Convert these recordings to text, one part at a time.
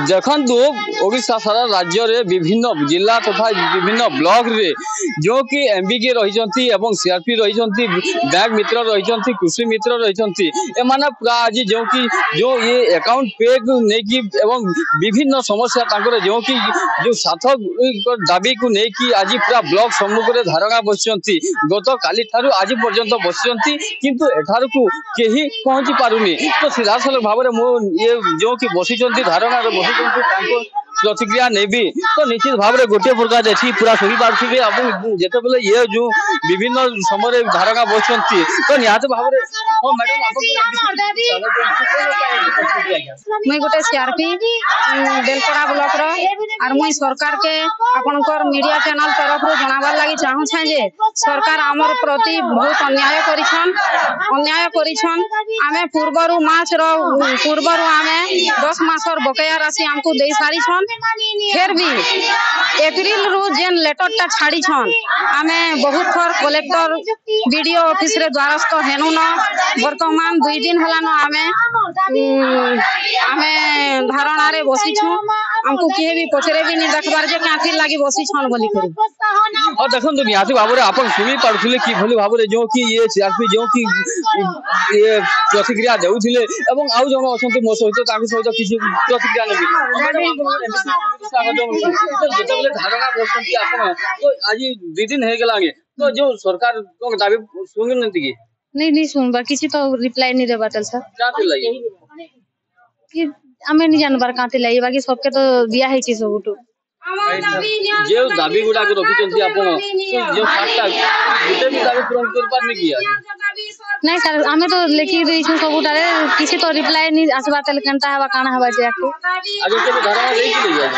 देखु ओडिशा सारा राज्य रे विभिन्न जिला तथा विभिन्न ब्लॉक रे जो कि एमबीके रही सीआरपी रही बैंक मित्र रही कृषि मित्र रही एमाने पूरा आज जो कि जो ये अकाउंट पे नहीं एवं विभिन्न समस्या तांकर जो कि जो सार्थक दाबी को लेकिन आज पूरा ब्लॉक सम्मुख में धारणा बसी गत काली ठारू आज पर्यंत बसी किंतु एठार को केही पहुंची पारुनी तो सीधा सलख भाव में ये जो कि बसी धारणा बसी प्रतिक्रिया नेबी तो निश्चित भाव में गोटे प्रकार देखी पूरा शुणी पार्थे जिते बेले ये जो विभिन्न समय धारणा बसती तो निहत भाव में हाँ मैडम मुई गोटे सीआरपी बेलपड़ा ब्लॉक रो मुई सरकार के आपनकर मीडिया चैनल तरफ जनाबार लगी चाहूछे जे सरकार आमर प्रति बहुत अन्याय करिछन आमे पूर्वरु मार्च रो पूर्वरु आमे 10 मासर बकाया राशि हमको दे सारी छन फिर भी एप्रिल रु जेन लेटर टा छाड़ी छन आमे बहुत थर कलेक्टर वीडियो ऑफिस रे द्वारस्थ हेनु न वर्तमान 2 दिन हला न आमे धारणा रे बसी छु हमको किए भी पछरे भी नहीं देखबार जे काफी लागी बसी छन बोली करी और देखो निहाती भाव में आप शुणी पारे कि भली भाव में जो कि ये सीआरपी जो कि ये प्रतिक्रिया देउथिले एवं आउ जन अछंती मो सहित सहित किसी प्रतिक्रिया नेबी धारणा बसंती आपण तो आज 2 दिन हे गलागे तो जो सरकार को दाबी सुन नती कि नहीं सुनबा किसी तो रिप्लाई नहीं देबा तल सर क्या लगी कि हमें नहीं जानबार काते लई बाकी सबके तो दिया है ची सबटू जे दाबी गुडा को रखिचंती आपण जो फाटा गुटे भी दाबी पूर्ण कर पार नहीं किया नहीं सर हमें तो लिखि देई छु सबटारे किसी तो रिप्लाई नहीं आसबा तल कंटा हवा काना हवा जे आके आगे के धारणा देई कि जाय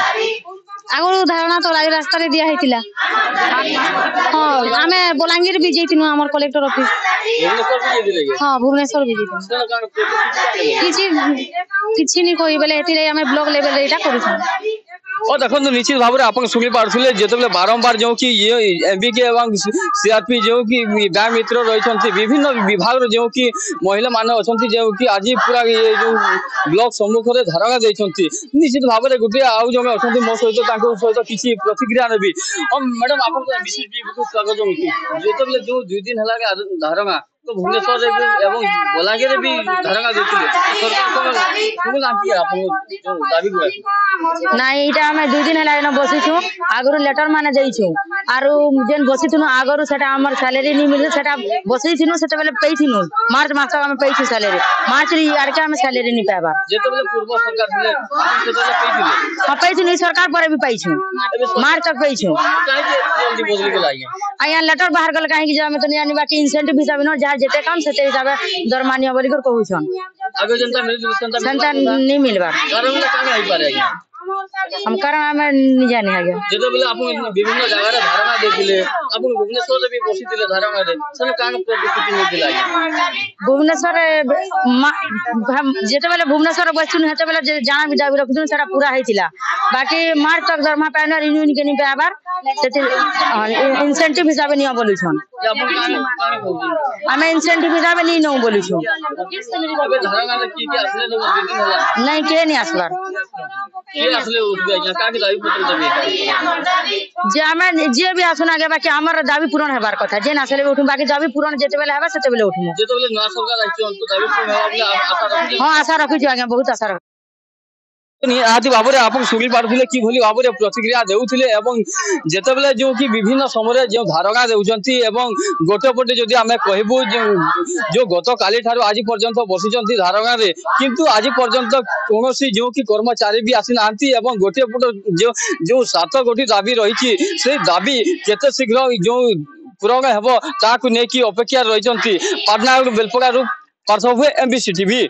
आगो धारणा तो रास्ता रे दिया हेतिला हां हमें बोलांगीर भी जैतिनु हमर कलेक्टर ऑफिस भुवनेश्वर भी जैतिले हां भुवनेश्वर भी जैतिनु किछि नहीं कोई बेले हेति रे हमें ब्लॉक लेवल रे एटा करू छु और देखो निश्चित भाव में आप शुणी पारे जिते बारंबार जो कि ये एमबीके एवं सीआरपी जो कि बैंक मित्र रही विभिन्न विभाग जो कि महिला माने अच्छा जो कि आज पूरा ये जो ब्लॉक सम्मुख में धारणा देती निश्चित भाव में गोटे आउ जो अच्छा मो सहित किसी प्रतिक्रिया नेबी और मैडम आप स्वागत जिते जो 2 दिन है धारणा तो भुवनेश्वर एवं बलांगीर भी धारणा देते नहीं इटा हमें 2 दिन है बसी छु आगरु लेटर माने देई छु आरो जेन बसी थुनु आगरु सेटा हमर सैलरी नहीं मिले सेटा बसी थिनु सेटा बेले पई थिनु मार्च मास तक हमें पई छु सैलरी मार्च री यार के हमें सैलरी नहीं पाबा जेते बेले पूर्व सरकार थिले सेटा पई थिले हां पई थिनु सरकार पर भी पई छु मार्च तक पई छु काहे के जल्दी बदली के लागी आया लेटर बाहर गल काहे कि जे हमें तो नहीं बाकी इंसेंटिव हिसाब न जा जेते काम सेते हिसाब दरमानिया बोली कर कहू छन आगे जनता मिल जनता नहीं मिलबा कारण काहे आई पारे हम कारण हमें नहीं जाने आ गया जेते बेले आपण विभिन्न जगह रे धारणा देथिले आपण भुवनेश्वर रे भी बसिथिले धारणा रे सने कान परिस्थिति नै दिला भुवनेश्वर जेते बेले भुवनेश्वर बसिनु हेते बेले जाना भी दाबी रखिनु सेटा पूरा हेतिला बाकी मार्च तक दरमा पाना रिन्यू के नहीं पाबार सेते इंसेंटिव हिसाब नहीं बोलु छन हमें इंसेंटिव हिसाब नहीं न बोलु छु अबे धारणा रे की असले दिन होला नहीं के नहीं आसबार के असले उठ गया का के दाबी पत्र देबे जे हमें जे भी आसुना के बाकी हमर दाबी पूर्ण हेबार कथा जे नासले उठू बाकी दाबी पूर्ण जेते बेले हेबा सेते बेले उठू जेते बेले नया सरकार आइछ तो दाबी पूर्ण हेबा आशा रखी हां आशा रखी आगे बहुत आशा रखी निहाती भाव में आप शुणी पारे कि भली भाव में प्रतिक्रिया देउथिले एवं जेते बेले जो कि विभिन्न समय जो धारणा देउचंती एवं गोटे पटे जदि आमे कहबू जो गत काली ठारू आज पर्यंत बसिचंती धारणा रे किंतु आज पर्यंत कोनोसी जो कि कर्मचारी भी आसी नांती एवं गोटे पटे जो 7 गोटी दाबी रही से दाबी केते शीघ्र जो पूरण हेबो ताकु नै कि अपेक्षा रहिचंती पाटना बेलपड़ा रु पार्थ हुए एमबीसी टीवी।